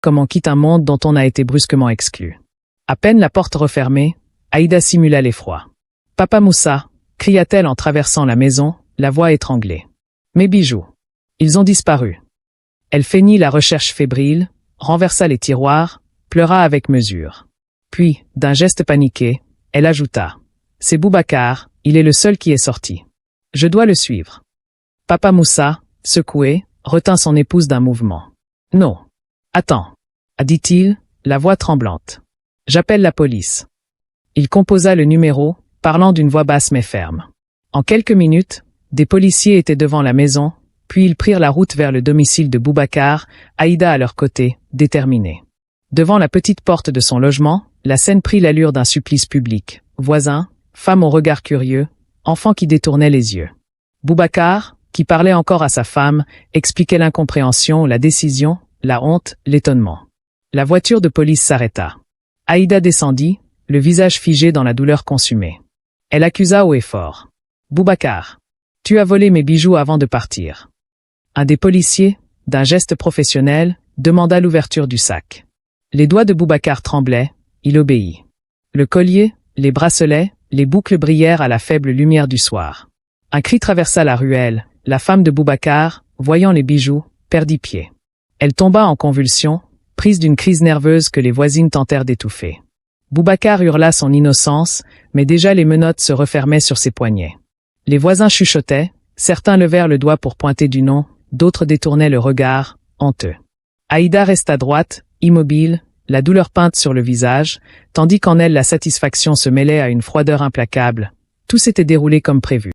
comme on quitte un monde dont on a été brusquement exclu. À peine la porte refermée, Aïda simula l'effroi. « Papa Moussa !» cria-t-elle en traversant la maison, la voix étranglée. « Mes bijoux. Ils ont disparu. » Elle feignit la recherche fébrile, renversa les tiroirs, pleura avec mesure. Puis, d'un geste paniqué, elle ajouta. « C'est Boubacar, il est le seul qui est sorti. Je dois le suivre. » Papa Moussa, secoué, retint son épouse d'un mouvement. « Non. Attends, » dit-il, la voix tremblante. « J'appelle la police. » Il composa le numéro, parlant d'une voix basse mais ferme. En quelques minutes, des policiers étaient devant la maison, puis ils prirent la route vers le domicile de Boubacar, Aïda à leur côté, déterminée. Devant la petite porte de son logement, la scène prit l'allure d'un supplice public. Voisins, femmes au regard curieux, enfants qui détournaient les yeux. Boubacar, qui parlait encore à sa femme, expliquait l'incompréhension, la décision, la honte, l'étonnement. La voiture de police s'arrêta. Aïda descendit, le visage figé dans la douleur consumée. Elle accusa haut et fort. « Boubacar, tu as volé mes bijoux avant de partir. » Un des policiers, d'un geste professionnel, demanda l'ouverture du sac. Les doigts de Boubacar tremblaient, il obéit. Le collier, les bracelets, les boucles brillèrent à la faible lumière du soir. Un cri traversa la ruelle, la femme de Boubacar, voyant les bijoux, perdit pied. Elle tomba en convulsions, prise d'une crise nerveuse que les voisines tentèrent d'étouffer. Boubacar hurla son innocence, mais déjà les menottes se refermaient sur ses poignets. Les voisins chuchotaient, certains levèrent le doigt pour pointer du nom, d'autres détournaient le regard, honteux. Aïda resta droite, immobile, la douleur peinte sur le visage, tandis qu'en elle la satisfaction se mêlait à une froideur implacable. Tout s'était déroulé comme prévu.